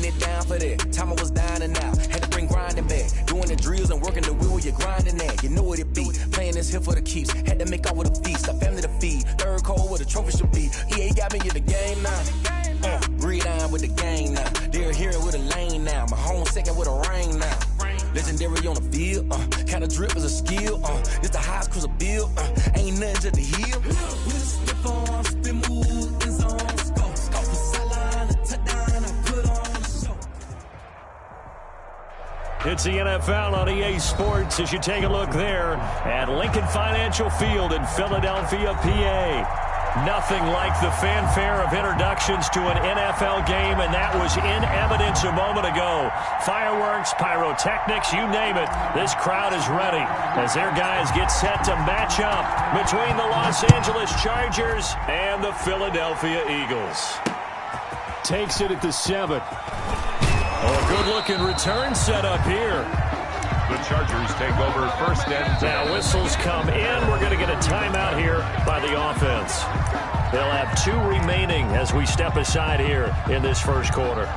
putting it down for that. Time I was dining out, had to bring grinding back. Doing the drills and working the wheel, you're grinding that. You know what it be, playing this here for the keeps. Had to make off with a feast, a family to feed. Third cold where the trophy should be. EA got me in the game now. Breed on with the game now. They're here with a lane now. My home second with a ring now. Legendary on the field, kinda drip is a skill, it's the highest cruiser bill, ain't nothing to the heel. Slip on, spin move, in zone, scope for sideline, a touchdown, I put on the show. It's the NFL on EA Sports as you take a look there at Lincoln Financial Field in Philadelphia, PA. Nothing like the fanfare of introductions to an NFL game, and that was in evidence a moment ago. Fireworks, pyrotechnics, you name it. This crowd is ready as their guys get set to match up between the Los Angeles Chargers and the Philadelphia Eagles. Takes it at the 7. Oh, a good-looking return set up here. The Chargers take over first and 10. Now whistles come in. We're going to get a timeout here by the offense. They'll have 2 remaining as we step aside here in this first quarter.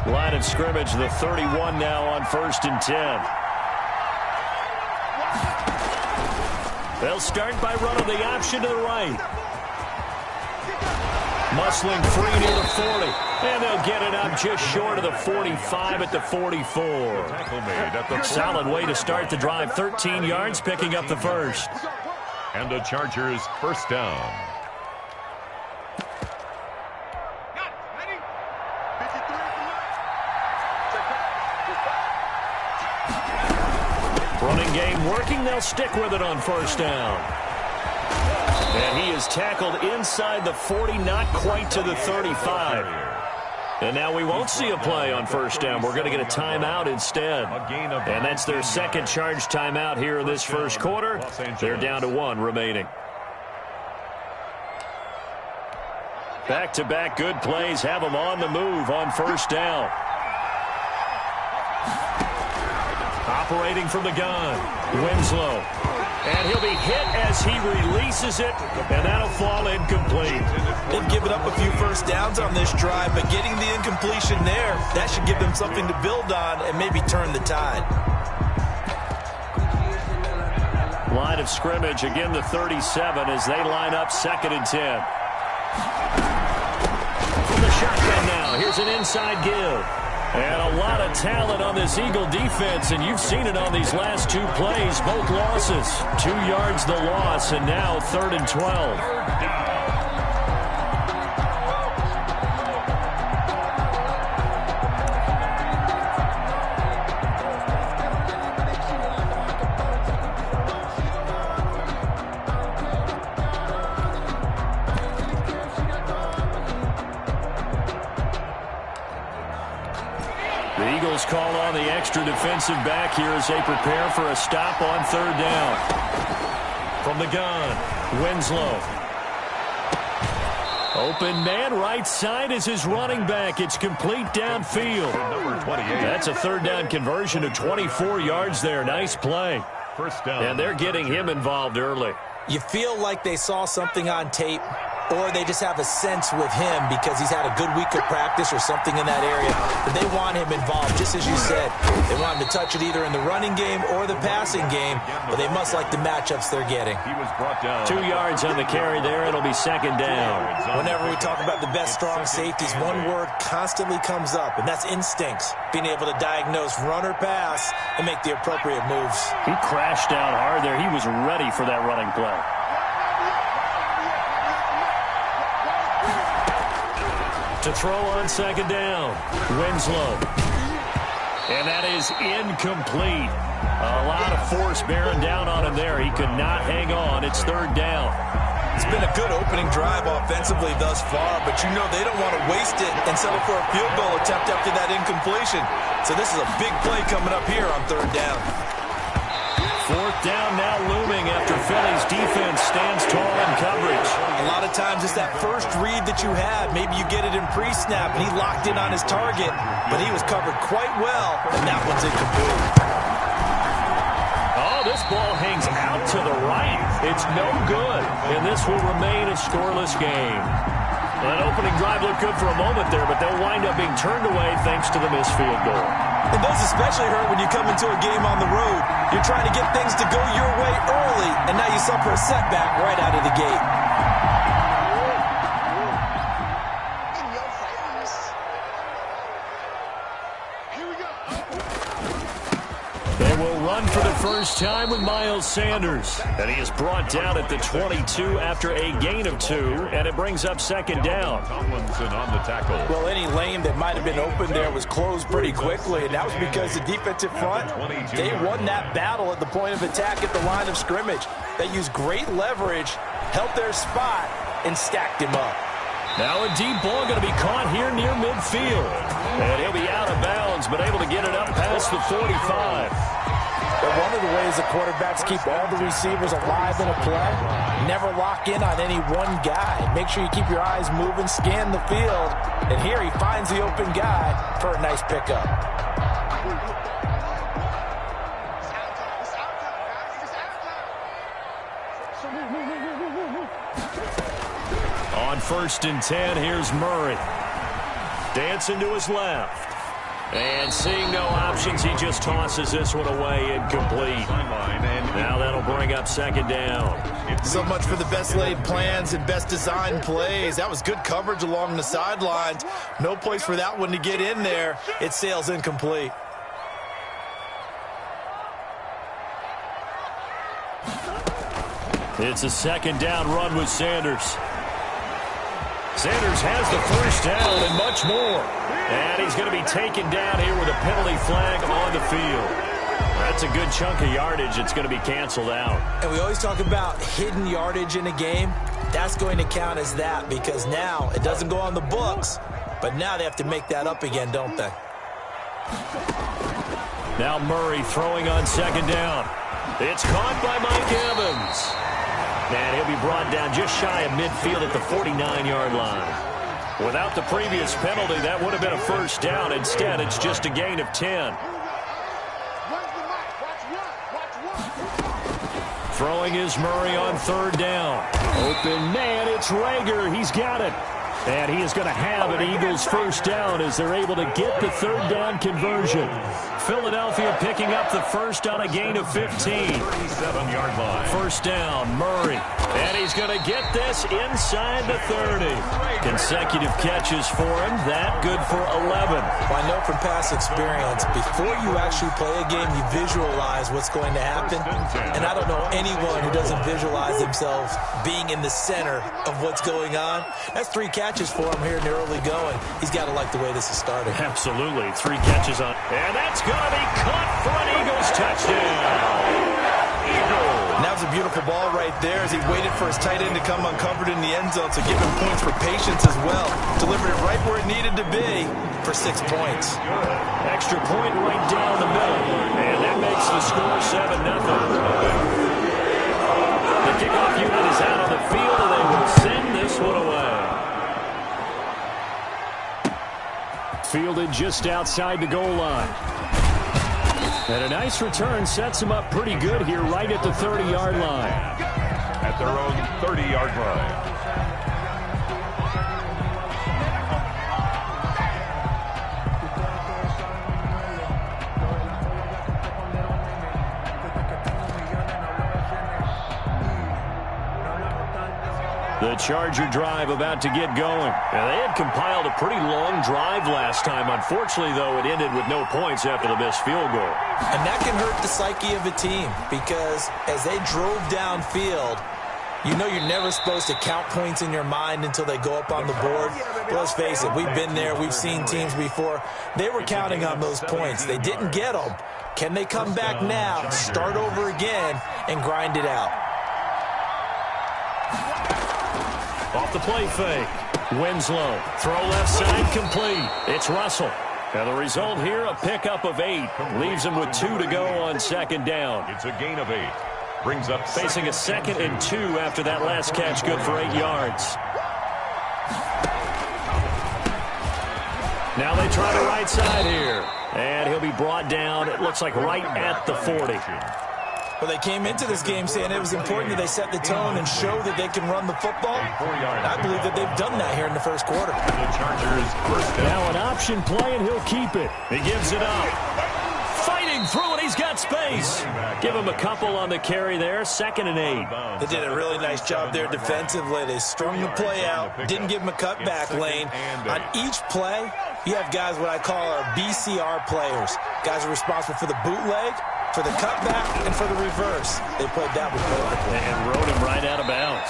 Line of scrimmage, the 31 now on first and 10. They'll start by running the option to the right. Muscling free near the 40. And they'll get it up just short of the 45 at the 44. Solid way to start the drive. 13 yards, picking up the first. And the Chargers first down. Running game working. They'll stick with it on first down. And he is tackled inside the 40, not quite to the 35. And now we won't see a play on first down. We're going to get a timeout instead. And that's their second charge timeout here in this first quarter. They're down to 1 remaining. Back-to-back good plays have them on the move on first down. Operating from the gun, Winslow. And he'll be hit as he releases it, and that'll fall incomplete. They've given up a few first downs on this drive, but getting the incompletion there, that should give them something to build on and maybe turn the tide. Line of scrimmage, again the 37 as they line up second and 10. From the shotgun now, here's an inside give. And a lot of talent on this Eagle defense, and you've seen it on these last 2 plays, both losses. 2 yards the loss, and now 3rd and 12. Call on the extra defensive back here as they prepare for a stop on 3rd down. From the gun, Winslow. Open man, right side is his running back. It's complete downfield. Number 28. That's a 3rd down conversion of 24 yards there. Nice play. First down. And they're getting him involved early. You feel like they saw something on tape, or they just have a sense with him because he's had a good week of practice or something in that area. But they want him involved, just as you said. They want him to touch it either in the running game or the passing game, but they must like the matchups they're getting. He was brought down. 2 yards on the carry there. It'll be second down. Whenever we talk about the best strong safeties, one word constantly comes up, and that's instincts. Being able to diagnose run or pass and make the appropriate moves. He crashed down hard there. He was ready for that running play. To throw on second down, Winslow. And that is incomplete. A lot of force bearing down on him there. He could not hang on. It's 3rd down. It's been a good opening drive offensively thus far, but you know they don't want to waste it and settle for a field goal attempt after that incompletion. So this is a big play coming up here on 3rd down. 4th down now looming after Philly's defense stands tall in coverage. A lot of times it's that first read that you have. Maybe you get it in pre-snap, and he locked in on his target, but he was covered quite well, and that one's incomplete. Oh, this ball hangs out to the right. It's no good, and this will remain a scoreless game. That opening drive looked good for a moment there, but they'll wind up being turned away thanks to the missed field goal. And those especially hurt when you come into a game on the road. You're trying to get things to go your way early, and now you suffer a setback right out of the gate. They will run for the first time with Miles Sanders. And he is brought down at the 22 after a gain of 2, and it brings up second down. Tomlinson on the tackle. Well, any lane that might have been open there was closed pretty quickly, and that was because the defensive front, they won that battle at the point of attack at the line of scrimmage. They used great leverage, held their spot, and stacked him up. Now a deep ball going to be caught here near midfield. And he'll be out of bounds, but able to get it up past the 45. But one of the ways the quarterbacks keep all the receivers alive in a play, never lock in on any one guy. Make sure you keep your eyes moving, scan the field. And here he finds the open guy for a nice pickup. On 1st and 10, here's Murray. Dancing to his left. And seeing no options, he just tosses this one away incomplete. Now that'll bring up second down. So much for the best laid plans and best designed plays. That was good coverage along the sidelines. No place for that one to get in there. It sails incomplete. It's a second down run with Sanders. Sanders has the first down and much more. And he's going to be taken down here with a penalty flag on the field. That's a good chunk of yardage. It's going to be canceled out. And we always talk about hidden yardage in a game. That's going to count as that because now it doesn't go on the books, but now they have to make that up again, don't they? Now Murray throwing on second down. It's caught by Mike Evans. And he'll be brought down just shy of midfield at the 49-yard line. Without the previous penalty, that would have been a first down. Instead, it's just a gain of 10. Throwing is Murray on third down. Open man, it's Rager. He's got it. And he is going to have an Eagles first down as they're able to get the third down conversion. Philadelphia picking up the first on a gain of 15. 37-yard line. First down, Murray. And he's going to get this inside the 30. Consecutive catches for him. That good for 11. Well, I know from past experience, before you actually play a game, you visualize what's going to happen. And I don't know anyone who doesn't visualize themselves being in the center of what's going on. That's 3 catches for him here in the early going. He's got to like the way this is starting. Absolutely. 3 catches on. And that's going to be caught for an Eagles touchdown. And that was a beautiful ball right there as he waited for his tight end to come uncovered in the end zone, so give him points for patience as well. Delivered it right where it needed to be for 6 points. Extra point right down the middle. And that makes the score 7-0. The kickoff unit is out on the field, and they will send this one away. Fielded just outside the goal line. And a nice return sets him up pretty good here right at the 30-yard line. At their own 30-yard line. The Charger drive about to get going. Now, they had compiled a pretty long drive last time. Unfortunately, though, it ended with no points after the missed field goal. And that can hurt the psyche of a team because as they drove downfield, you know you're never supposed to count points in your mind until they go up on the board. But let's face it, we've been there. We've seen teams before. They were counting on those points. They didn't get them. Can they come back now, start over again, and grind it out? Off the play fake. Winslow. Throw left side complete. It's Russell. And the result here, a pickup of 8. Leaves him with 2 to go on second down. It's a gain of 8. Brings up facing a 2nd and 2 after that last catch, good for 8 yards. Now they try the right side here. And he'll be brought down, it looks like right at the 40. Well, they came into this game saying it was important that they set the tone and show that they can run the football. I believe that they've done that here in the first quarter. The Chargers first down. Now an option play, and he'll keep it. He gives it up. Fighting through, and he's got space. Give him a couple on the carry there. 2nd and 8. They did a really nice job there defensively. They strung the play out, didn't give him a cutback lane. On each play, you have guys what I call our BCR players. Guys are responsible for the bootleg, for the cutback, and for the reverse. They played that one perfectly. And rode him right out of bounds.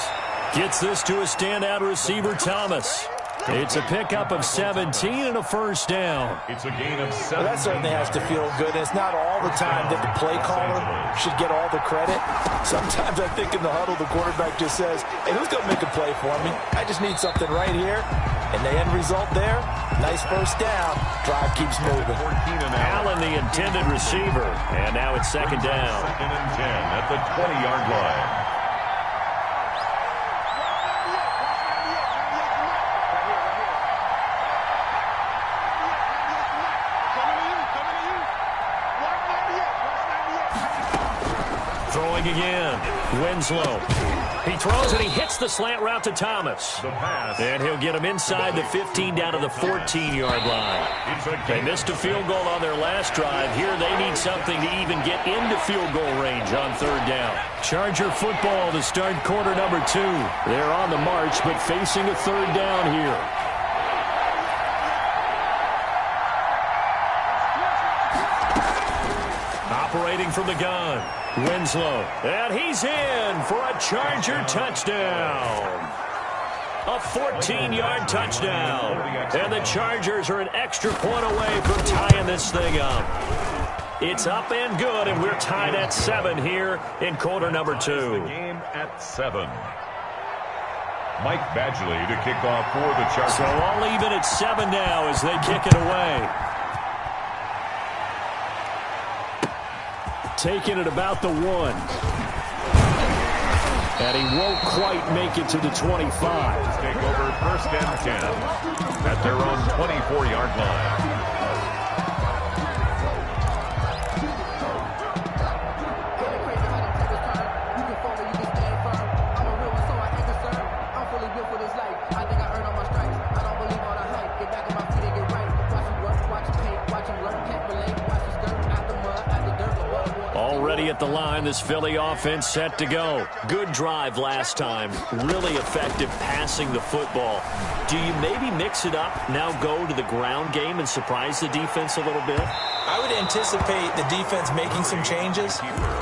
Gets this to a standout receiver, Thomas. It's a pickup of 17 and a first down. It's a gain of 7. Well, that certainly has to feel good. And it's not all the time that the play caller should get all the credit. Sometimes I think in the huddle, the quarterback just says, hey, who's going to make a play for me? I just need something right here. And the end result there, nice first down. Drive keeps moving. Allen, the intended receiver. And now it's 2nd down. 2nd and 10 at the 20-yard line. Throwing again. Winslow. He throws and he hits the slant route to Thomas. The pass. And he'll get him inside the 15 down to the 14-yard line. They missed a field goal on their last drive. Here they need something to even get into field goal range on 3rd down. Charger football to start quarter number 2. They're on the march but facing a 3rd down here. Operating from the gun. Winslow. And he's in for a Charger touchdown. A 14-yard touchdown. And the Chargers are an extra point away from tying this thing up. It's up and good, and we're tied at 7 here in quarter number 2. The game at 7. Mike Badgley to kick off for the Chargers. So all even at 7 now as they kick it away. Taking it about the 1. And he won't quite make it to the 25. Take over 1st and 10 at their own 24-yard line. Already at the line, this Philly offense set to go. Good drive last time. Really effective passing the football. Do you maybe mix it up, now go to the ground game and surprise the defense a little bit? I would anticipate the defense making some changes,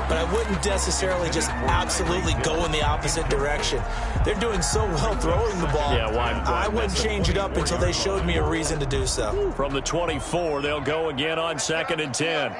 but I wouldn't necessarily just absolutely go in the opposite direction. They're doing so well throwing the ball. Yeah, why I wouldn't change it up until they showed me a reason to do so. From the 24, they'll go again on 2nd and 10.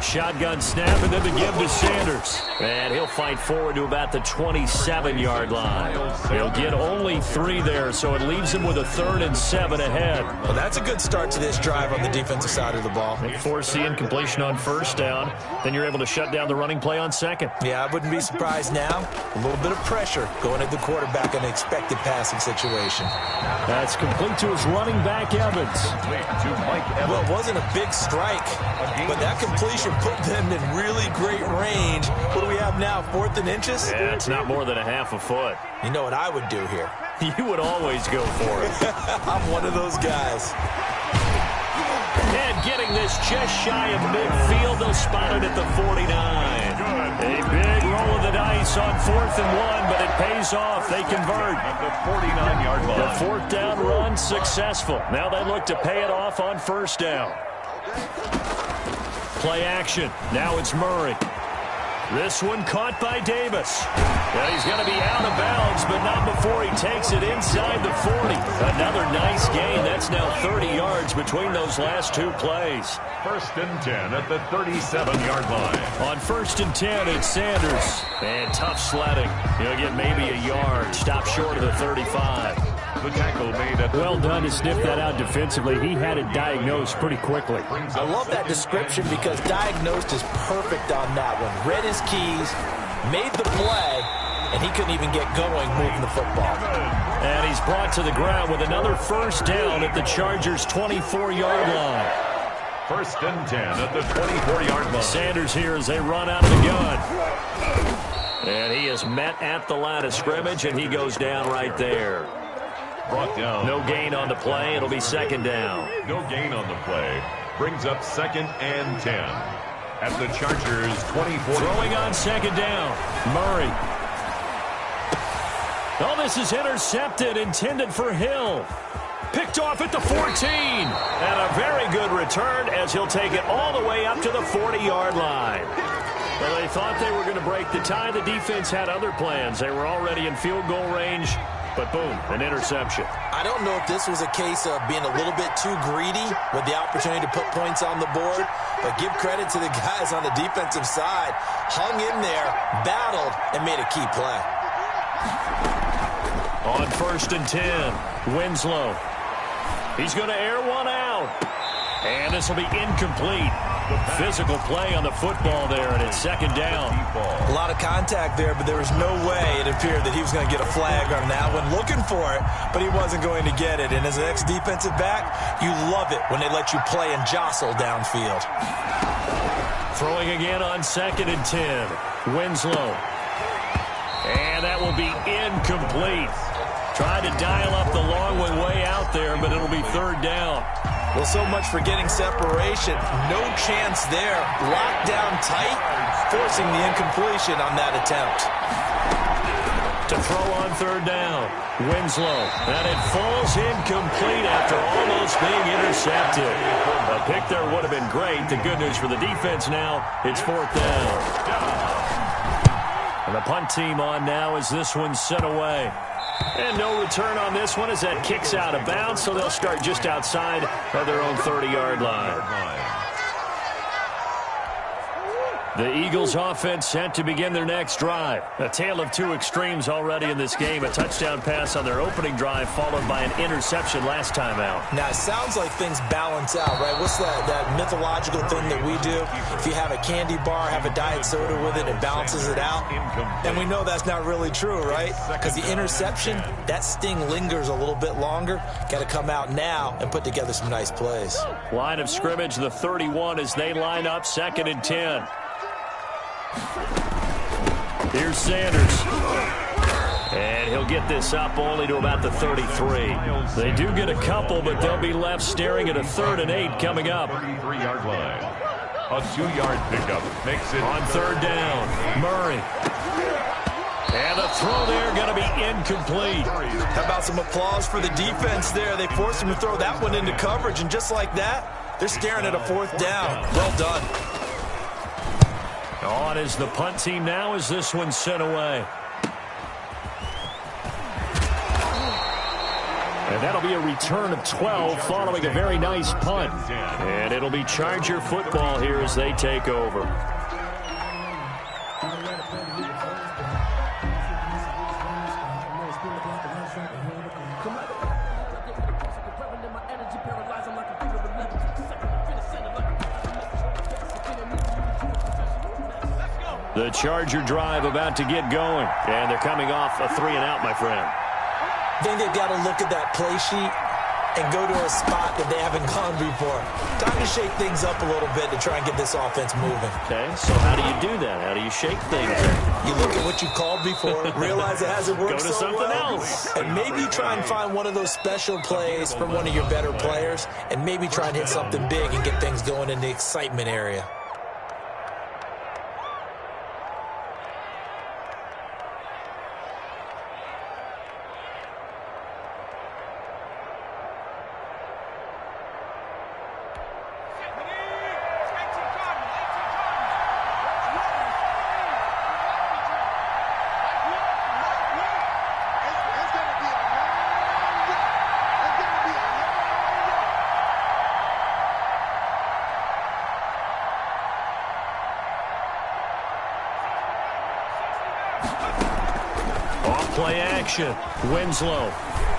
Shotgun snap and then the give to Sanders. And he'll fight forward to about the 27-yard line. He'll get only 3 there, so it leaves him with a 3rd and 7 ahead. Well, that's a good start to this drive on the defensive side of the ball. They force the incompletion on 1st down. Then you're able to shut down the running play on 2nd. Yeah, I wouldn't be surprised now. A little bit of pressure going at the quarterback in an expected passing situation. That's complete to his running back, Evans. Well, it wasn't a big strike, but that completion put them in really great range. What do we have now, 4th and inches? Yeah, it's not more than a half a foot. You know what I would do here? You would always go for it. I'm one of those guys. And getting this just shy of midfield, they'll spot it at the 49. A big roll of the dice on 4th and 1, but it pays off. They convert. At the 49-yard line. The 4th down run successful. Now they look to pay it off on 1st down. Play action. Now it's Murray. This one caught by Davis. And he's going to be out of bounds, but not before he takes it inside the 40. Another nice gain. That's now 30 yards between those last 2 plays. 1st and 10 at the 37-yard line. On 1st and 10, it's Sanders. And tough sledding. He'll get maybe a yard. Stop short of the 35. The tackle made at well done to sniff that out defensively. He had it diagnosed pretty quickly. I love that description because diagnosed is perfect on that one. Read his keys, made the play, and he couldn't even get going moving the football. And he's brought to the ground with another 1st down at the Chargers' 24-yard line. First and 10 at the 24-yard line. Sanders here as they run out of the gun. And he is met at the line of scrimmage, and he goes down right there. Brought down. No gain on the play. It'll be second down. No gain on the play. Brings up second and 10 at the Chargers' 24. Throwing on second down. Murray. Oh, this is intercepted, intended for Hill. Picked off at the 14. And a very good return as he'll take it all the way up to the 40-yard line. Well, they thought they were going to break the tie. The defense had other plans. They were already in field goal range, but boom, an interception. I don't know if this was a case of being a little bit too greedy with the opportunity to put points on the board, but give credit to the guys on the defensive side. Hung in there, battled, and made a key play. On first and 10, Winslow. He's going to air one out. And this will be incomplete. Physical play on the football there, and it's second down. A lot of contact there, but there was no way it appeared that he was going to get a flag on that one. Looking for it, but he wasn't going to get it. And as an ex-defensive back, you love it when they let you play and jostle downfield. Throwing again on second and 10. Winslow. And that will be incomplete. Tried to dial up the long one way out there, but it'll be third down. Well, so much for getting separation. No chance there. Locked down tight, forcing the incompletion on that attempt. To throw on third down, Winslow. And it falls incomplete after almost being intercepted. A pick there would have been great. The good news for the defense now, it's fourth down. And the punt team on now as this one's sent away. And no return on this one as that kicks out of bounds, so they'll start just outside of their own 30-yard line. The Eagles offense set to begin their next drive. A tale of two extremes already in this game. A touchdown pass on their opening drive followed by an interception last time out. Now, it sounds like things balance out, right? What's that mythological thing that we do? If you have a candy bar, have a diet soda with it, it balances it out. And we know that's not really true, right? Because the interception, that sting lingers a little bit longer. Got to come out now and put together some nice plays. Line of scrimmage, the 31 as they line up second and 10. Here's Sanders. And he'll get this up only to about the 33. They do get a couple, but they'll be left staring at a 3rd and 8 coming up. 33-yard line. A 2-yard pickup makes it on third down. Murray. And the throw there going to be incomplete. How about some applause for the defense there? They forced him to throw that one into coverage, and just like that, they're staring at a 4th down. Well done. On is the punt team now as this one's sent away. And that'll be a return of 12 following a very nice punt. And it'll be Charger football here as they take over. The Charger drive about to get going. And they're coming off a 3-and-out, my friend. I think they've got to look at that play sheet and go to a spot that they haven't gone before. Time to shake things up a little bit to try and get this offense moving. Okay, so how do you do that? How do you shake things? You look at what you called before, realize it hasn't worked so well. Go to something else. And maybe try and find one of those special plays from one of your better players, and maybe try and hit something big and get things going in the excitement area. Play action. Winslow.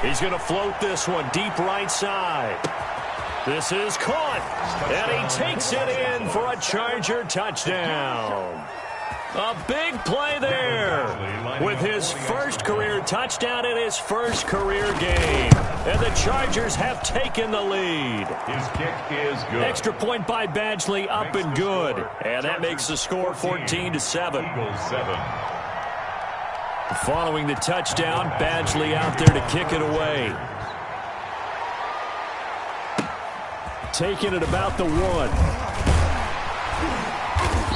He's going to float this one deep right side. This is caught. And he takes it in for a Charger touchdown. A big play there with his first career touchdown in his first career game. And the Chargers have taken the lead. His kick is good. Extra point by Badgley, up and good. And that makes the score 14-7. Eagles 7. Following the touchdown, Badgley out there to kick it away. Taking it about the 1.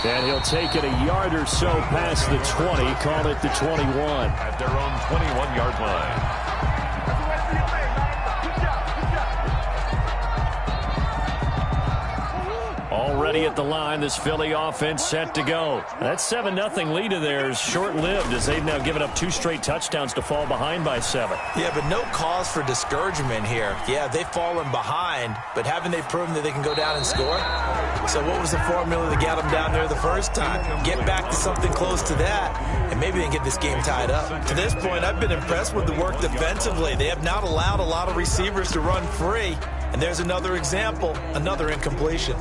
And he'll take it a yard or so past the 20, call it the 21. At their own 21-yard line. Already at the line, this Philly offense set to go. That 7-0 lead of theirs short-lived as they've now given up 2 straight touchdowns to fall behind by 7. Yeah, but no cause for discouragement here. Yeah, they've fallen behind, but haven't they proven that they can go down and score? So what was the formula that got them down there the first time? Get back to something close to that, and maybe they can get this game tied up. To this point, I've been impressed with the work defensively. They have not allowed a lot of receivers to run free, and there's another example, another incompletion.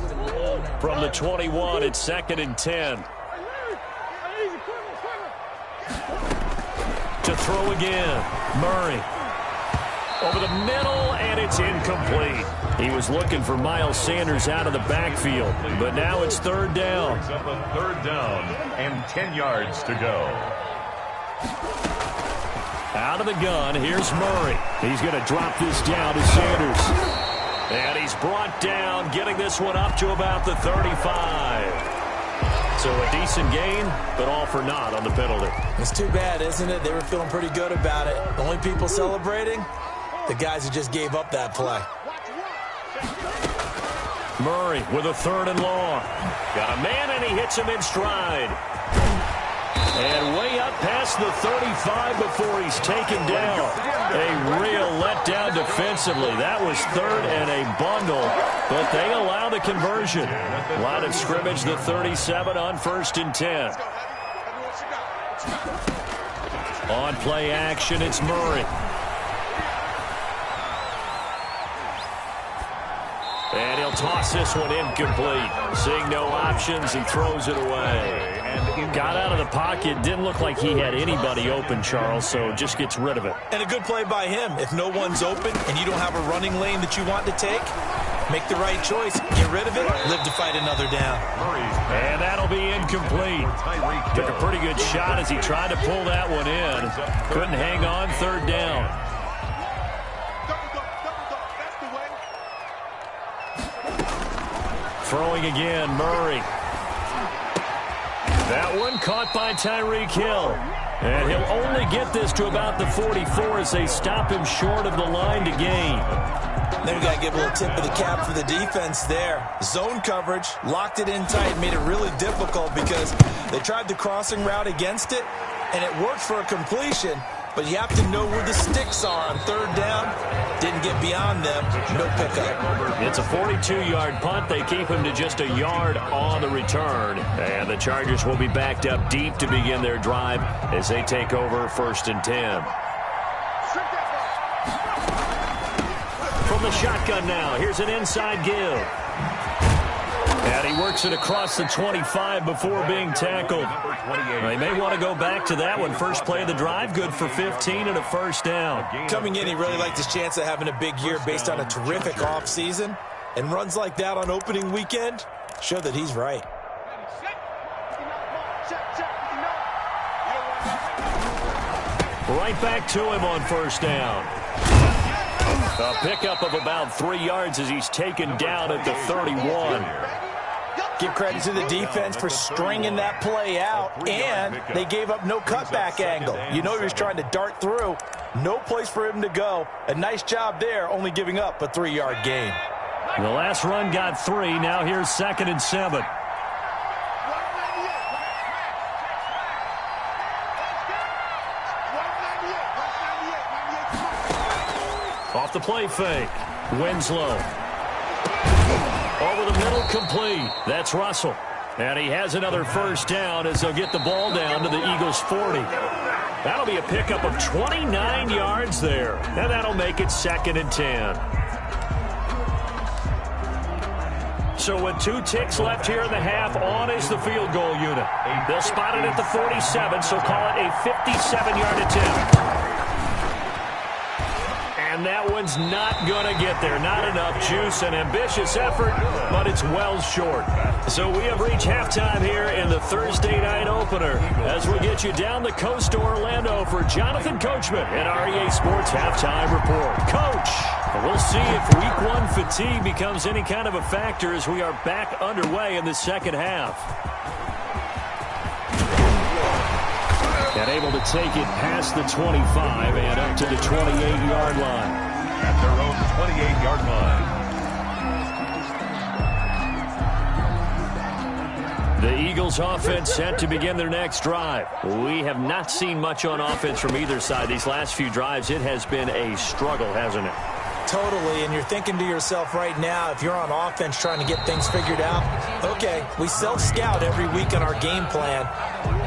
From the 21, it's 2nd and 10. To throw again, Murray. Over the middle, and it's incomplete. He was looking for Miles Sanders out of the backfield, but now it's 3rd down. It's up a 3rd down and 10 yards to go. Out of the gun, here's Murray. He's going to drop this down to Sanders. And he's brought down, getting this one up to about the 35. So a decent gain, but all for naught on the penalty. It's too bad, isn't it? They were feeling pretty good about it. The only people celebrating, the guys who just gave up that play. Murray with a 3rd and long. Got a man, and he hits him in stride. And way up past the 35 before he's taken down. A real letdown defensively. That was 3rd and a bundle, but they allow the conversion. Line of scrimmage, the 37 on 1st and 10. On play action, it's Murray. And he'll toss this one incomplete. Seeing no options, he throws it away. And got out of the pocket. Didn't look like he had anybody open, Charles, so just gets rid of it. And a good play by him. If no one's open and you don't have a running lane that you want to take, make the right choice. Get rid of it. Live to fight another down. And that'll be incomplete. Took a pretty good shot as he tried to pull that one in. Couldn't hang on, 3rd down. Throwing again, Murray. That one caught by Tyreek Hill. And he'll only get this to about the 44 as they stop him short of the line to gain. Then we got to give a little tip of the cap for the defense there. Zone coverage, locked it in tight, made it really difficult because they tried the crossing route against it, and it worked for a completion, but you have to know where the sticks are on 3rd down. Didn't get beyond them. No pickup. It's a 42-yard punt. They keep him to just a yard on the return. And the Chargers will be backed up deep to begin their drive as they take over 1st and 10. From the shotgun now, here's an inside give. And he works it across the 25 before being tackled. They may want to go back to that one. First play of the drive, good for 15 and a 1st down. Coming in, he really liked his chance of having a big year based on a terrific offseason. And runs like that on opening weekend show that he's right. Right back to him on 1st down. A pickup of about 3 yards as he's taken down at the 31. Give credit to the defense for stringing that play out, and they gave up no cutback angle. You know he was trying to dart through. No place for him to go. A nice job there, only giving up a 3-yard gain. The last run got 3. Now here's 2nd and 7. Off the play fake. Winslow. Over the middle, complete. That's Russell. And he has another 1st down as they'll get the ball down to the Eagles' 40. That'll be a pickup of 29 yards there. And that'll make it 2nd and 10. So with 2 ticks left here in the half, on is the field goal unit. They'll spot it at the 47, so call it a 57-yard attempt. And that one's not going to get there. Not enough juice. An ambitious effort, but it's well short. So we have reached halftime here in the Thursday night opener as we get you down the coast to Orlando for Jonathan Coachman and REA Sports Halftime Report. Coach, we'll see if Week 1 fatigue becomes any kind of a factor as we are back underway in the second half. And able to take it past the 25 and up to the 28-yard line. At their own 28-yard line. The Eagles offense set to begin their next drive. We have not seen much on offense from either side. These last few drives, it has been a struggle, hasn't it? Totally, and you're thinking to yourself right now, if you're on offense trying to get things figured out, okay, we self-scout every week on our game plan.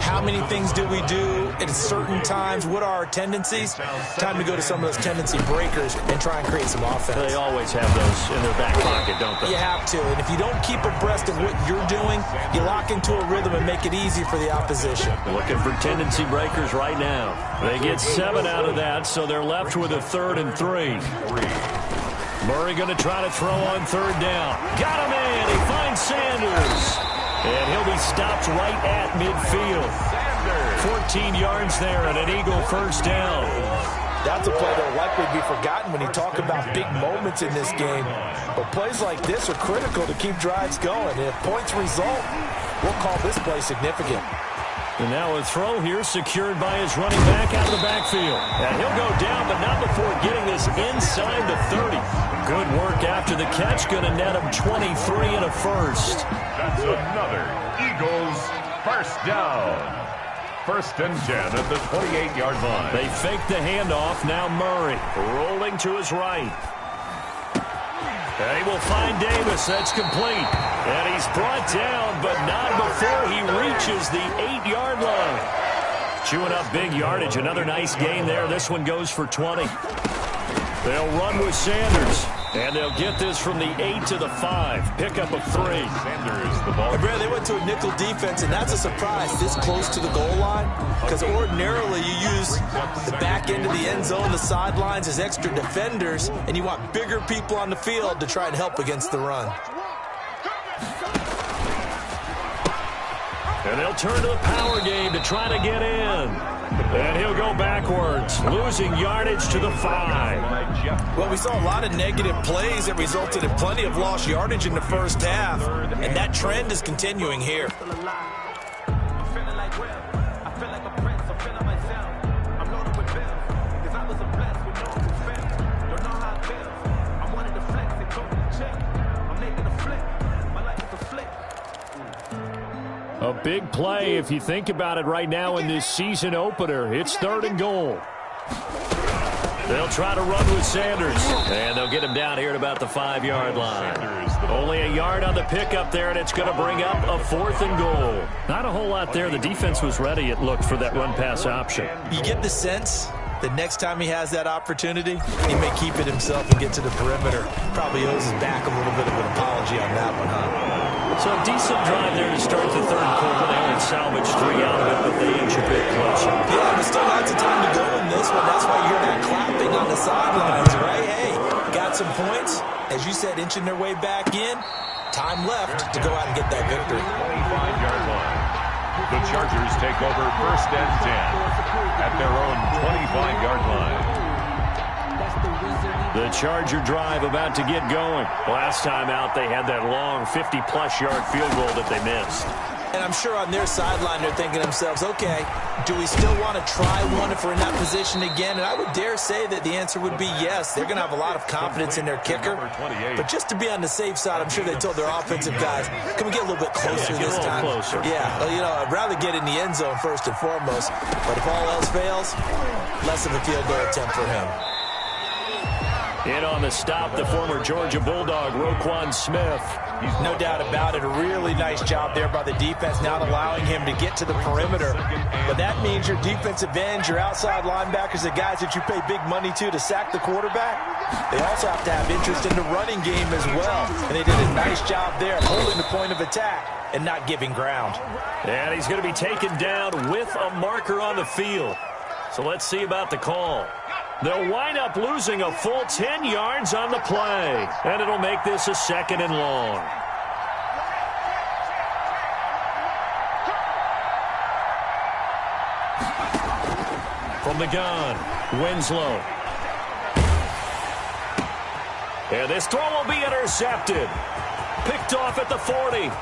How many things do we do at certain times? What are our tendencies? Time to go to some of those tendency breakers and try and create some offense. They always have those in their back pocket, don't they? You have to, and if you don't keep abreast of what you're doing, you lock into a rhythm and make it easy for the opposition. Looking for tendency breakers right now. They get 7 out of that, so they're left with a 3rd and 3. Murray going to try to throw on 3rd down. Got him in. He finds Sanders. And he'll be stopped right at midfield. 14 yards there and an Eagle first down. That's a play that will likely be forgotten when you talk about big moments in this game. But plays like this are critical to keep drives going. And if points result, we'll call this play significant. And now a throw here secured by his running back out of the backfield. And he'll go down, but not before getting this inside the 30. Good work after the catch. Going to net him 23 and a first. That's another Eagles first down. 1st and 10 at the 28-yard line. They fake the handoff. Now Murray rolling to his right. And he will find Davis. That's complete. And he's brought down, but not before he reaches the 8-yard line. Chewing up big yardage. Another nice gain there. This one goes for 20. They'll run with Sanders. And they'll get this from the 8 to the 5. Pickup of 3. Sanders, the ball. Hey, Brad, they went to a nickel defense, and that's a surprise this close to the goal line. Because ordinarily you use the back end of the end zone, the sidelines as extra defenders, and you want bigger people on the field to try and help against the run. And they'll turn to the power game to try to get in. And he'll go backwards, losing yardage to the 5. Well, we saw a lot of negative plays that resulted in plenty of lost yardage in the first half, and that trend is continuing here. A big play if you think about it right now in this season opener. It's 3rd and goal. They'll try to run with Sanders. And they'll get him down here at about the 5-yard line. Only a yard on the pickup there, and it's going to bring up a 4th and goal. Not a whole lot there. The defense was ready, it looked, for that run-pass option. You get the sense that next time he has that opportunity, he may keep it himself and get to the perimeter. Probably owes his back a little bit of an apology on that one, huh? So a decent drive there to start the 3rd quarter. They only salvaged 3 out of it, but they inch a bit closer. Yeah, there's still lots of time to go in this one. That's why you hear that clapping on the sidelines, right? Hey, got some points. As you said, inching their way back in. Time left to go out and get that victory. 25-yard line. The Chargers take over 1st and 10 at their own 25-yard line. The Charger drive about to get going. Last time out, they had that long 50-plus yard field goal that they missed. And I'm sure on their sideline, they're thinking to themselves, okay, do we still want to try one if we're in that position again? And I would dare say that the answer would be yes. They're going to have a lot of confidence in their kicker. But just to be on the safe side, I'm sure they told their offensive guys, can we get a little bit closer this time? Closer. Yeah, well, you know, I'd rather get in the end zone first and foremost. But if all else fails, less of a field goal attempt for him. In on the stop, the former Georgia Bulldog, Roquan Smith. No doubt about it. A really nice job there by the defense, not allowing him to get to the perimeter. But that means your defensive ends, your outside linebackers, the guys that you pay big money to sack the quarterback, they also have to have interest in the running game as well. And they did a nice job there, holding the point of attack and not giving ground. And he's going to be taken down with a marker on the field. So let's see about the call. They'll wind up losing a full 10 yards on the play, and it'll make this a 2nd and long. From the gun, Winslow. And this throw will be intercepted. Picked off at the 40.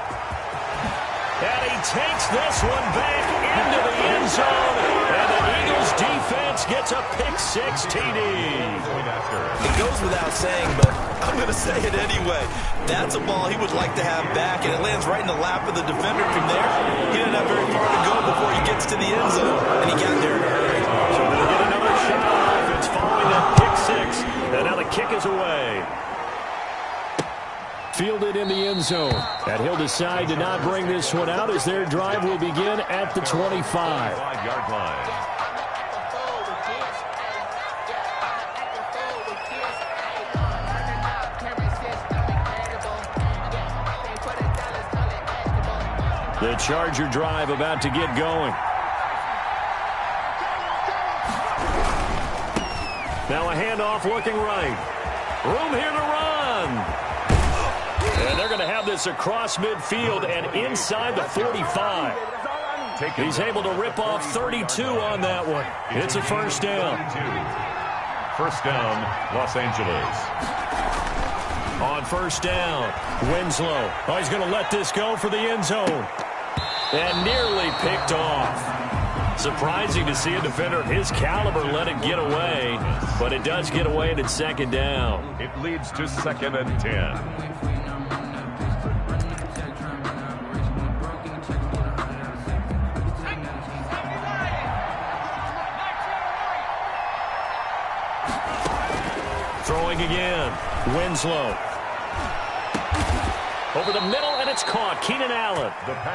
And he takes this one back into the end zone. And the Eagles defense gets a pick-6 TD. It goes without saying, but I'm going to say it anyway. That's a ball he would like to have back, and it lands right in the lap of the defender from there. He didn't have very far to go before he gets to the end zone, and he got there in a hurry. So we'll get another shot on offense following that pick-6. And now the kick is away. Fielded in the end zone. And he'll decide to not bring this one out as their drive will begin at the 25. 5-yard line. The Charger drive about to get going. Now a handoff looking right. Room here to run. And they're going to have this across midfield and inside the 45. He's able to rip off 32 on that one. It's a first down. First down, Los Angeles. On first down, Winslow. Oh, he's going to let this go for the end zone. And nearly picked off. Surprising to see a defender of his caliber let it get away, but it does get away and it's 2nd down. It leads to 2nd and 10. Throwing again, Winslow. Over the middle, and it's caught. Keenan Allen.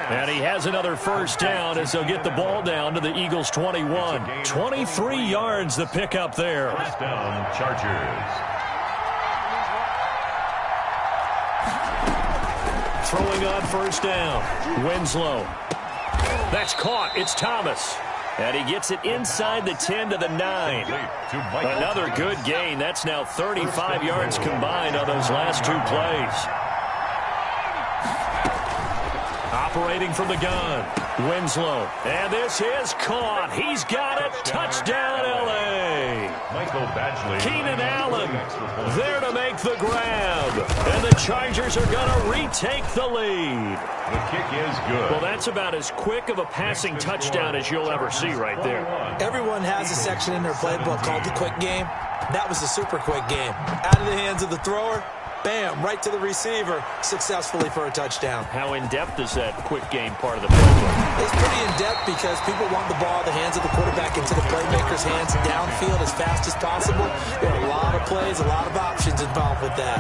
And he has another first down as they'll get the ball down to the Eagles' 21. 23 yards the pickup there. First down, Chargers. Throwing on first down, Winslow. That's caught. It's Thomas. And he gets it inside the 10 to the 9. Another good gain. That's now 35 yards combined on those last 2 plays. Operating from the gun, Winslow. And this is caught. He's got it. Touchdown, L.A. Michael Badgley. Keenan Allen there to make the grab. And the Chargers are going to retake the lead. The kick is good. Well, that's about as quick of a passing touchdown as you'll ever see right there. Everyone has a section in their playbook called the quick game. That was a super quick game. Out of the hands of the thrower, bam, right to the receiver, successfully for a touchdown. How in-depth is that quick game part of the playbook? It's pretty in-depth because people want the ball out of the hands of the quarterback into the playmaker's hands downfield as fast as possible. There are a lot of plays, a lot of options involved with that.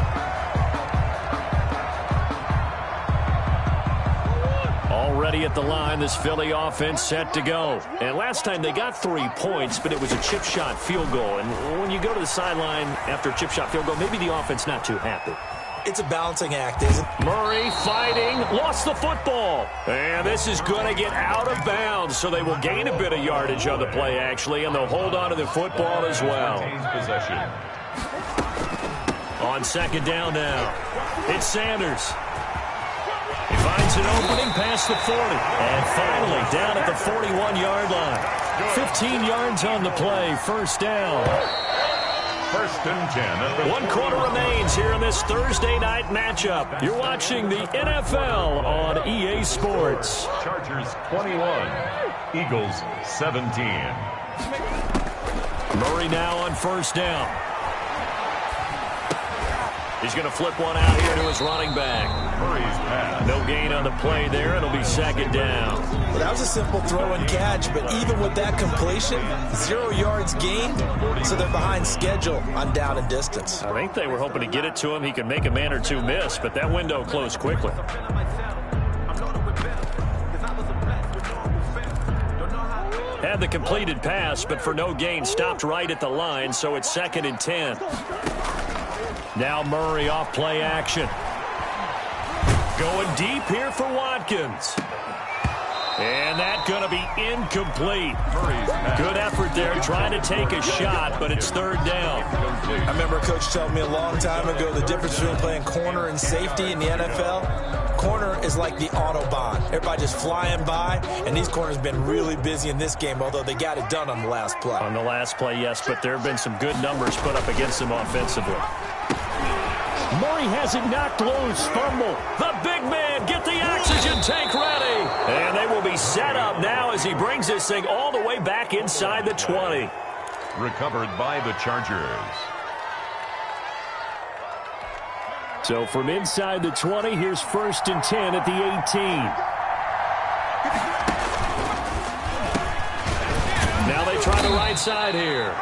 Already at the line, this Philly offense set to go. And last time they got 3 points, but it was a chip shot field goal. And when you go to the sideline after a chip shot field goal, maybe the offense not too happy. It's a balancing act, isn't it? Murray fighting, lost the football. And this is going to get out of bounds, so they will gain a bit of yardage on the play, actually, and they'll hold on to the football as well. Possession. On 2nd down now, it's Sanders. He finds an opening past the 40. And finally down at the 41-yard line. 15 yards on the play. First down. First and 10. 1 quarter remains here in this Thursday night matchup. You're watching the NFL on EA Sports. Chargers 21. Eagles 17. Murray now on first down. He's going to flip one out here to his running back. Murray's pass. No gain on the play there. It'll be 2nd down. Well, that was a simple throw and catch, but even with that completion, 0 yards gained, so they're behind schedule on down and distance. I think they were hoping to get it to him. He could make a man or two miss, but that window closed quickly. Had the completed pass, but for no gain, stopped right at the line, so it's 2nd and 10. Now Murray off play action. Going deep here for Watkins. And that's going to be incomplete. Good effort there trying to take a shot, but it's third down. I remember a coach telling me a long time ago the difference between playing corner and safety in the NFL. Corner is like the Autobahn. Everybody just flying by, and these corners have been really busy in this game, although they got it done on the last play. On the last play, yes, but there have been some good numbers put up against them offensively. Murray has it knocked loose. Fumble. The big man, get the oxygen tank ready. And they will be set up now as he brings this thing all the way back inside the 20. Recovered by the Chargers. So from inside the 20, here's 1st and 10 at the 18. Now they try the right side here.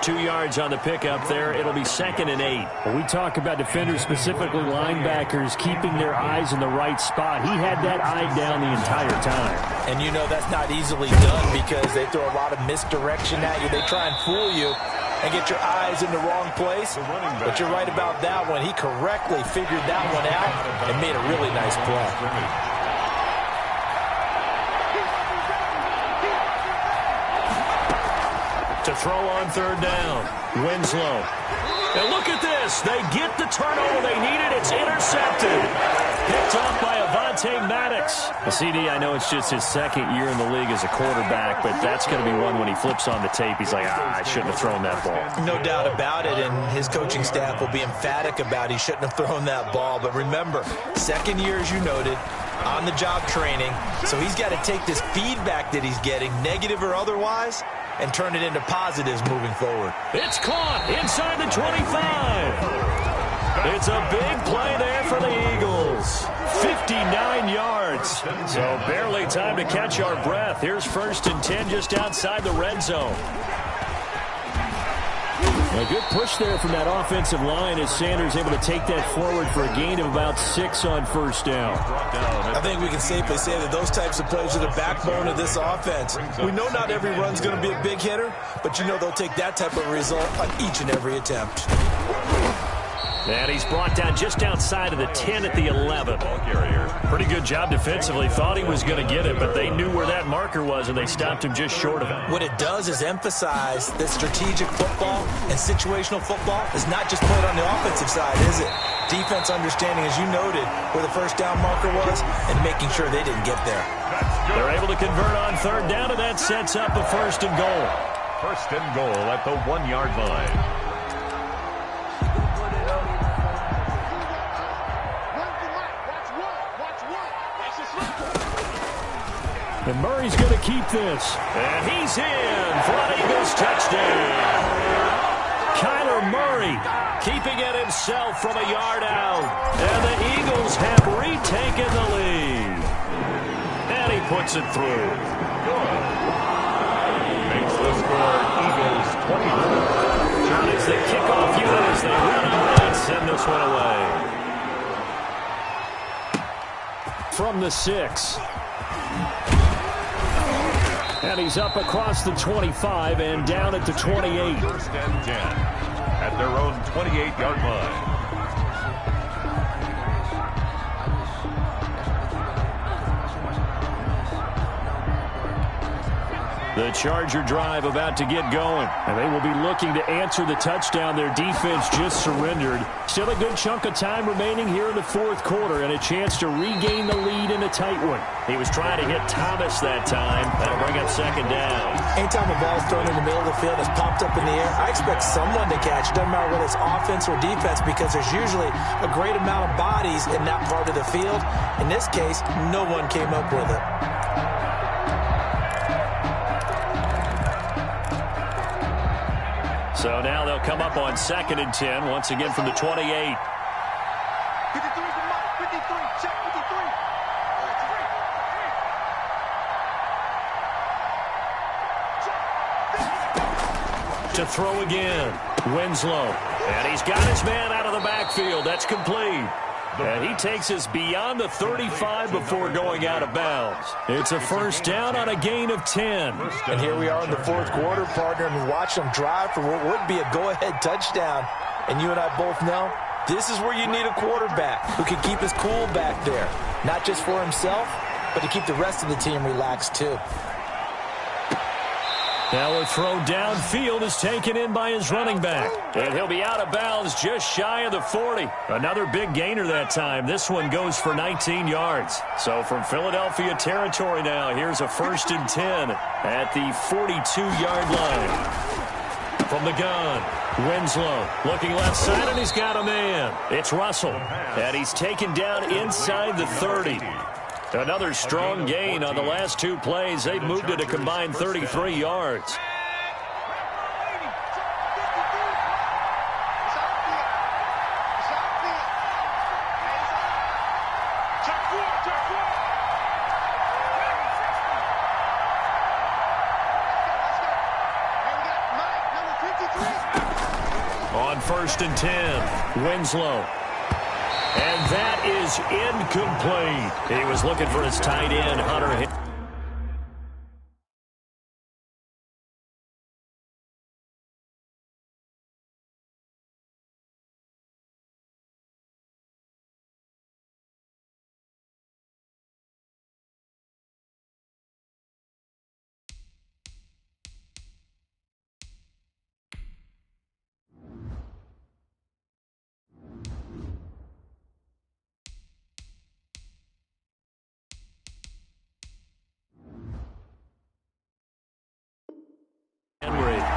2 yards on the pickup there. It'll be 2nd and 8. When we talk about defenders, specifically linebackers, keeping their eyes in the right spot, he had that eye down the entire time. And you know that's not easily done because they throw a lot of misdirection at you. They try and fool you and get your eyes in the wrong place. But you're right about that one. He correctly figured that one out and made a really nice play. To throw on third down. Winslow. And look at this. They get the turnover they needed. It's intercepted. Picked up by Avonte Maddox. The CD, I know it's just his 2nd year in the league as a quarterback, but that's going to be one when he flips on the tape. He's like, I shouldn't have thrown that ball. No doubt about it, and his coaching staff will be emphatic about he shouldn't have thrown that ball. But remember, 2nd year, as you noted, on-the-job training. So he's got to take this feedback that he's getting, negative or otherwise, and turn it into positives moving forward. It's caught inside the 25. It's a big play there for the Eagles. 59 yards. So barely time to catch our breath. Here's 1st and 10 just outside the red zone. A good push there from that offensive line as Sanders able to take that forward for a gain of about 6 on 1st down. I think we can safely say that those types of plays are the backbone of this offense. We know not every run's going to be a big hitter, but you know they'll take that type of result on each and every attempt. And he's brought down just outside of the 10 at the 11. Pretty good job defensively. Thought he was going to get it, but they knew where that marker was, and they stopped him just short of it. What it does is emphasize that strategic football and situational football is not just played on the offensive side, is it? Defense understanding, as you noted, where the 1st down marker was and making sure they didn't get there. They're able to convert on 3rd down, and that sets up a 1st and goal. 1st and goal at the 1-yard line. And Murray's going to keep this. And he's in for an Eagles touchdown. Kyler Murray keeping it himself from a yard out. And the Eagles have retaken the lead. And he puts it through. Makes the score Eagles 24. John, it's the kickoff unit as they run out and send this one away. From the 6. And he's up across the 25 and down at the 28. 1st and 10 at their own 28-yard line. The Charger drive about to get going. And they will be looking to answer the touchdown their defense just surrendered. Still a good chunk of time remaining here in the 4th quarter and a chance to regain the lead in a tight one. He was trying to hit Thomas that time. That'll bring up 2nd down. Anytime a ball's thrown in the middle of the field, it's popped up in the air, I expect someone to catch. Doesn't matter whether it's offense or defense because there's usually a great amount of bodies in that part of the field. In this case, no one came up with it. So now they'll come up on 2nd and 10, once again from the 28. 53 is the mark. 53. Check 53. To throw again. Winslow. And he's got his man out of the backfield. That's complete. And he takes us beyond the 35 before going out of bounds. It's a 1st down on a gain of 10. And here we are in the 4th quarter, partner, and we watch them drive for what would be a go-ahead touchdown. And you and I both know this is where you need a quarterback who can keep his cool back there, not just for himself, but to keep the rest of the team relaxed too. Now a throw downfield is taken in by his running back. And he'll be out of bounds just shy of the 40. Another big gainer that time. This one goes for 19 yards. So from Philadelphia territory now, here's a 1st and 10 at the 42-yard line. From the gun, Winslow looking left side, and he's got a man. It's Russell, and he's taken down inside the 30. Another strong gain on the last 2 plays. They've moved it a combined 33 yards. On 1st and 10, Winslow. And that is incomplete. He was looking for his tight end, Hunter.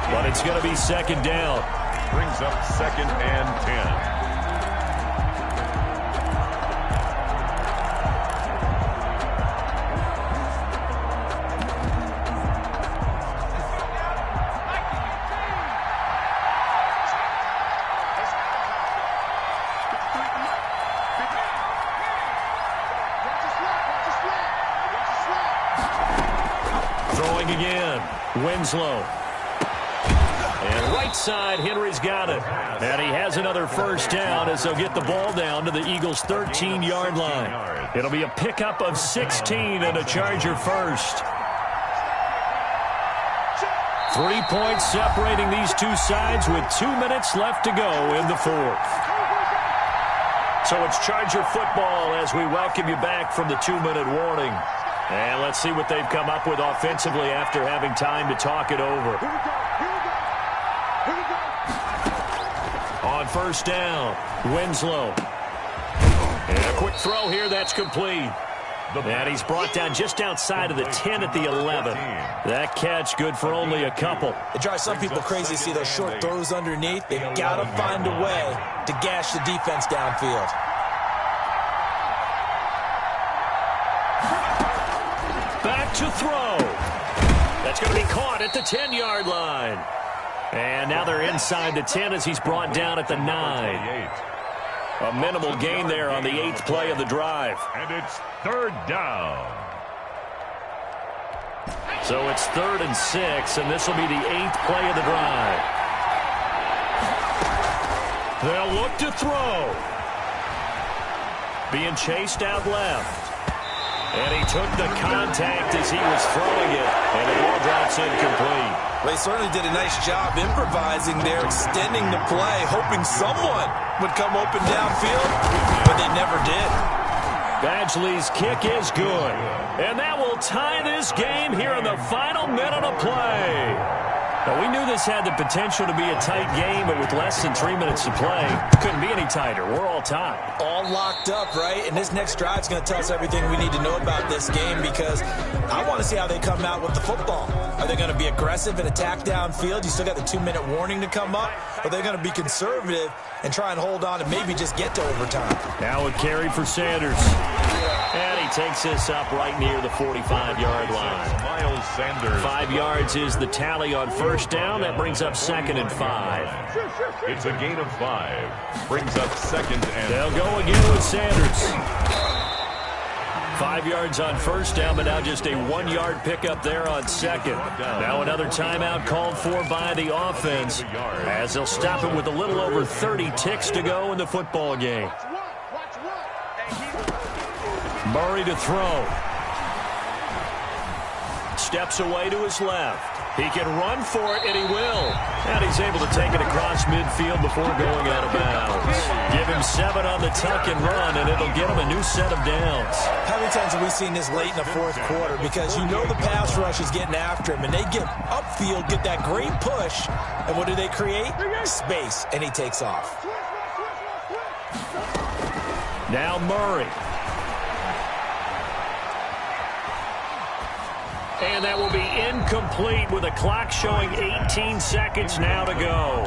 But it's going to be 2nd down. Brings up 2nd and 10. Throwing again, Winslow. And right side, Henry's got it. And he has another 1st down as they'll get the ball down to the Eagles' 13-yard line. It'll be a pickup of 16 and a Charger first. 3 points separating these two sides with 2 minutes left to go in the 4th. So it's Charger football as we welcome you back from the 2-minute warning. And let's see what they've come up with offensively after having time to talk it over. On 1st down, Winslow. And a quick throw here, that's complete. And he's brought down just outside of the 10 at the 11. That catch good for only a couple. It drives some people crazy to see those short throws underneath. They've got to find a way to gash the defense downfield. Back to throw. That's going to be caught at the 10-yard line. And now they're inside the 10 as he's brought down at the 9. A minimal gain there on the 8th play of the drive. And it's 3rd down. So it's 3rd and 6, and this will be the 8th play of the drive. They'll look to throw. Being chased out left. And he took the contact as he was throwing it, and the ball drops incomplete. Well, he certainly did a nice job improvising there, extending the play, hoping someone would come open downfield, but they never did. Badgley's kick is good, and that will tie this game here in the final minute of play. Now, we knew this had the potential to be a tight game, but with less than 3 minutes to play, couldn't be any tighter. We're all tied. All locked up, right? And this next drive is going to tell us everything we need to know about this game because I want to see how they come out with the football. Are they going to be aggressive and attack downfield? You still got the 2-minute warning to come up? Or are they going to be conservative and try and hold on and maybe just get to overtime? Now a carry for Sanders. And he takes this up right near the 45-yard line. Miles Sanders. 5 yards is the tally on 1st down. That brings up 2nd and 5. It's a gain of 5. Brings up 2nd and... They'll go again with Sanders. 5 yards on 1st down, but now just a 1-yard pickup there on 2nd. Now another timeout called for by the offense as they'll stop it with a little over 30 ticks to go in the football game. Murray to throw. steps away to his left. He can run for it, and he will. And he's able to take it across midfield before going out of bounds. Give him 7 on the tuck and run, and it'll get him a new set of downs. How many times have we seen this late in the fourth quarter? Because you know the pass rush is getting after him, and they get upfield, get that great push, and what do they create? Space, and he takes off. Now Murray. And that will be incomplete with a clock showing 18 seconds now to go.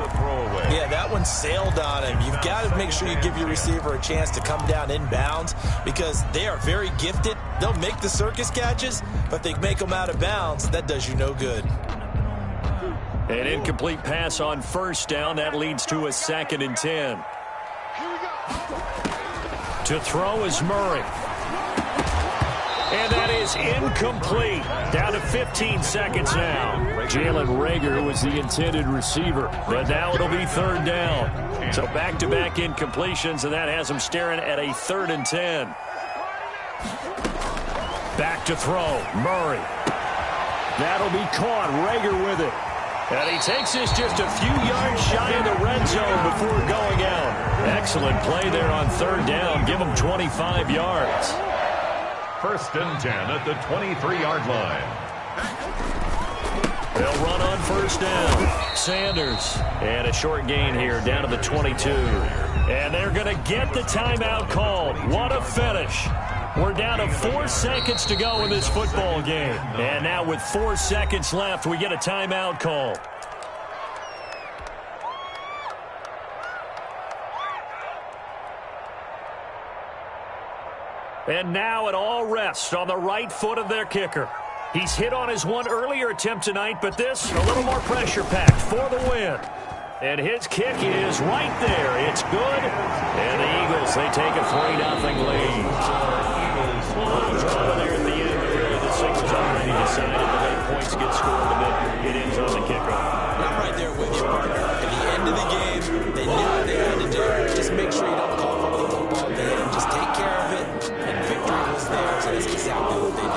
Yeah, that one sailed on him. You've got to make sure you give your receiver a chance to come down inbounds because they are very gifted. They'll make the circus catches, but they make them out of bounds. That does you no good. An incomplete pass on first down. That leads to a 2nd and 10. To throw is Murray. And that is incomplete. Down to 15 seconds now. Jalen Reagor, who was the intended receiver. But now it'll be 3rd down. So back-to-back incompletions, and that has him staring at a 3rd and 10. Back to throw. Murray. That'll be caught. Reagor with it. And he takes this just a few yards shy of the red zone before going out. Excellent play there on 3rd down. Give him 25 yards. 1st and 10 at the 23-yard line. They'll run on 1st down. Sanders. And a short gain here down to the 22. And they're going to get the timeout called. What a finish. We're down to 4 seconds to go in this football game. And now with 4 seconds left, we get a timeout call. And now it all rests on the right foot of their kicker. He's hit on his one earlier attempt tonight, but this a little more pressure-packed for the win. And his kick is right there. It's good. And the Eagles, they take a 3-0 lead. Drama there at the end, but really the signal's already decided. The late points get scored, and then it ends on the kickoff. I'm right there with you, partner. At the end of the game, they knew what they had to do. Just make sure you don't call for the football at the end. Just take care of it, and victory was theirs. And that's exactly what they did.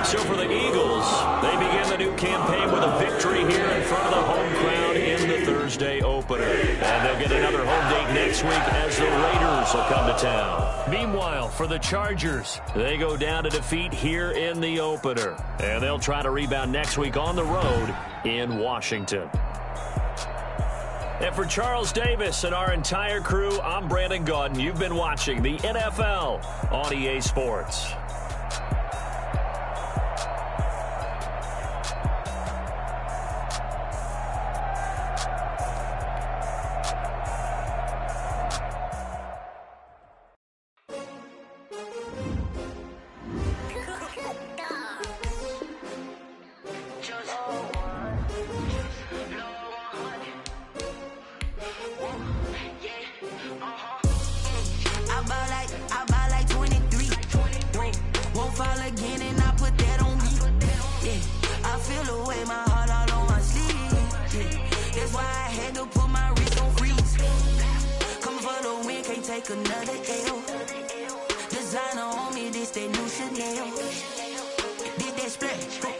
So for the Eagles, they begin the new campaign with a victory here in front of the home crowd in the Thursday opener. And they'll get another home date next week as the Raiders will come to town. Meanwhile, for the Chargers, they go down to defeat here in the opener. And they'll try to rebound next week on the road in Washington. And for Charles Davis and our entire crew, I'm Brandon Gaudin. You've been watching the NFL on EA Sports. Another L. Designer on me, this that new Chanel. Did that splash.